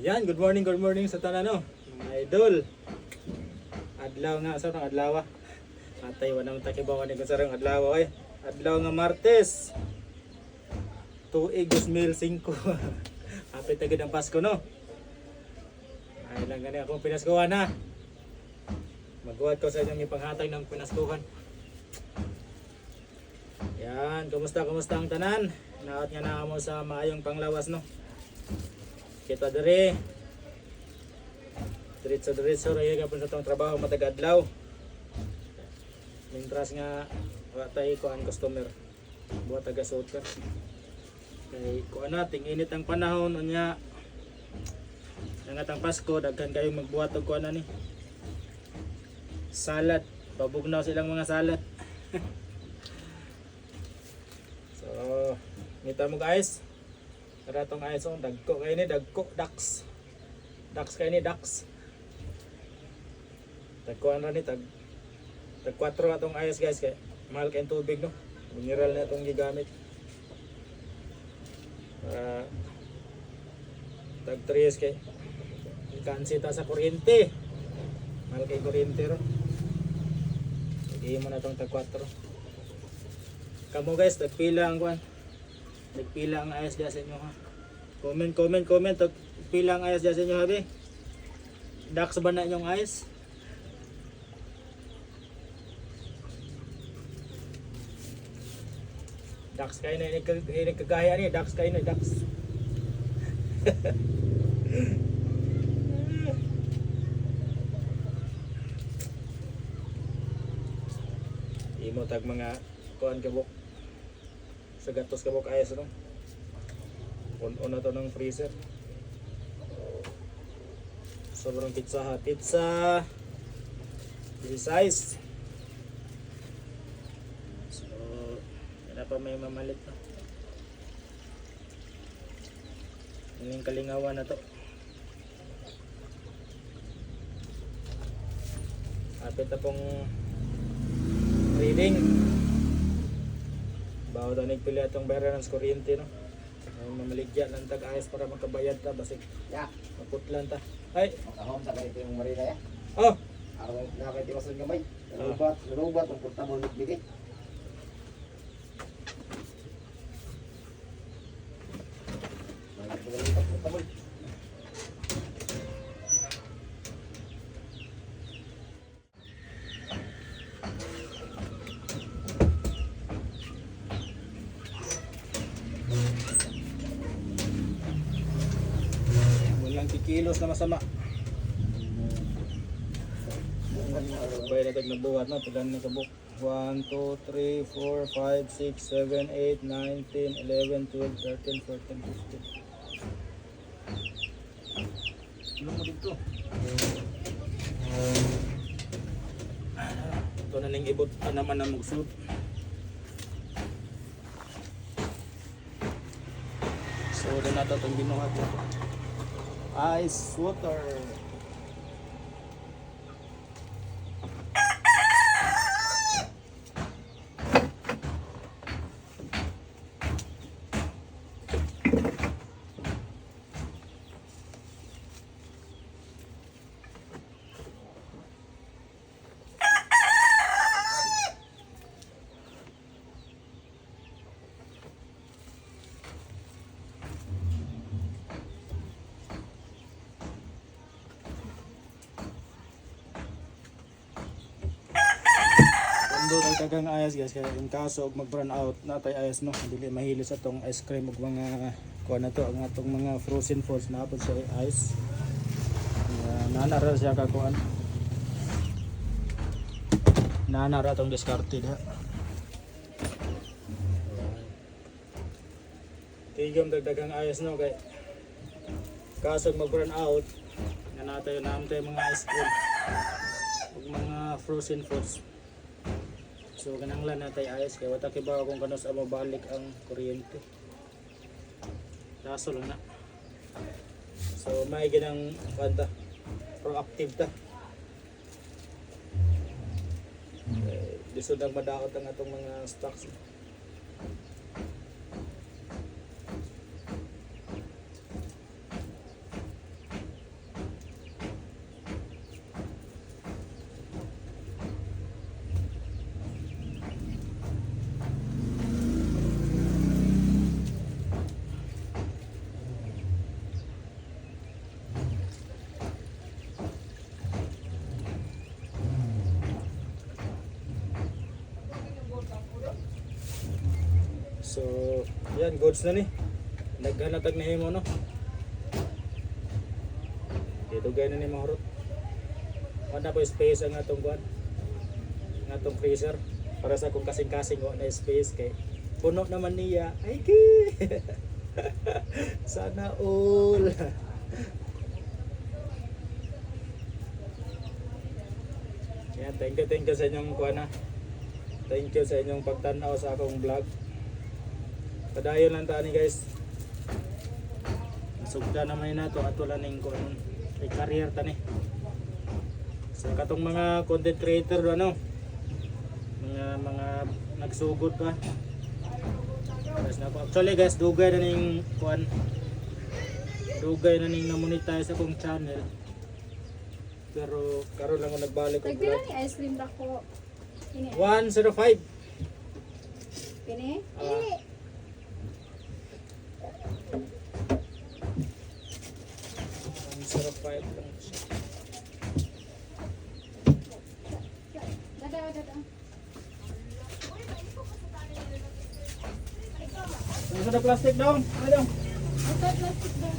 Yan, good morning sa tanan no. Mga idol. Adlaw nga sa tong adlaw. Atay wa naman takibaw ni kasarang adlaw ay. Adlaw nga Martes. Tuig 2005. Happy tagid ang Pasko no. Ay lang gani akong pinaskuhan na. Magbuhat ko sa inyong ipanghatag ng pinaskuhan. Yan, kumusta ang tanan? Naot nga na mo sa maayong panglawas no. Kita diri. Diretso ra gyapon sa tong trabaho matag adlaw. Mintras nga wa tay ko ang customer. Buhat taga suot ka. Kay ko ana ting init ang panahon unya. Nangatang Pasko daghan kayo magbuhat og kuan ani. Salad, pabugnaw silang mga salad. So, ngita mo guys. Tara tong ayos on dagko kay ni dagko ducks. Ducks kay ni ducks. Tagkuan ra ni tag 4 atong ayos guys kay mahal kay tubig no. Mineral na itong gigamit. Tag 3 kay ikansita sa kuryente. Mahal kay kuryente ro. Hindi mo na itong tag 4. Kamo guys, tagpila ang kuan. Tagpila ang ayos dyan sa inyo ha. Comment. Tagpila ang ayos dyan sa inyo habi. Dax ba na inyong ayos? Dax kayo na kagaya niya. Dax kayo na. Dax. Imo tag mga kuan kabok. Sa gatos kabok ayos no. On na to ng freezer. Sobrang pizza ha. Pizza. This size. So, yan pa may mamalit no. Yung kalingawan na to. Apit na pong reading. Bawo daw nagpili atong bayaran ng kuryente no. Ay mamaligya lang tag ayos para makabayad ta basig. Ya, Maputlan ta. Ay, makahom sa ganito yung marina ya. oh, Araw na kay tiwas ng gamay. Lubat ang portable nagbigay. Portable. walang kikilos na masama. Bay na tag nabuhat na pilan ni kabuk. 1 2 3 4 5 6 7 8 9 10 11 12 13 14 15. Ano mo dito? Ito na ning ibot pa naman na magsuot. So doon na ito itong binuhat. Ice water. Doon ay tagang ayos guys kaya in kaso og mag-brown out natay ayos no dili mahili sa tong ice cream ug mga kuan na to ang atong mga frozen foods na apod sa ice. Nanara siya ka kuan. Nanara tong discarded ha. Tigom dagdagang ayos no kay kaso mag-brown out na natay mga ice cream ug mga frozen foods. So gananglan natay ayos kay wata kibaw kung kanos amo balik ang kuryente. Kaso lang na. So may ginang kanta proactive ta. Lisod ang madaot ang atong mga stocks. So, yan, goods na ni. Naghanatag na himo, no? Dito gaya na ni mahurot. Wala po space ang atong kuan. Ang atong freezer. Para sa kung kasing-kasing wala na space kay puno naman niya. Ay ki! Sana all. Yan, thank you sa inyong kuan na. Thank you sa inyong pagtanaw sa akong vlog. Padayon lang tani guys. Sugda naman na to ato lang ning kuan kay career tani. Sa katong mga content creator ano, mga nagsugod pa. Actually guys, dugay na ning kuan. Dugay na ning na-monetize akong channel. Pero karon lang ako nagbalik og Nagpila vlog. ni ice cream dako. Ini. 105. Ini. Ah. Survive lang siya. Dada. Ano sa plastic daw? Ano daw? Ito plastic ba?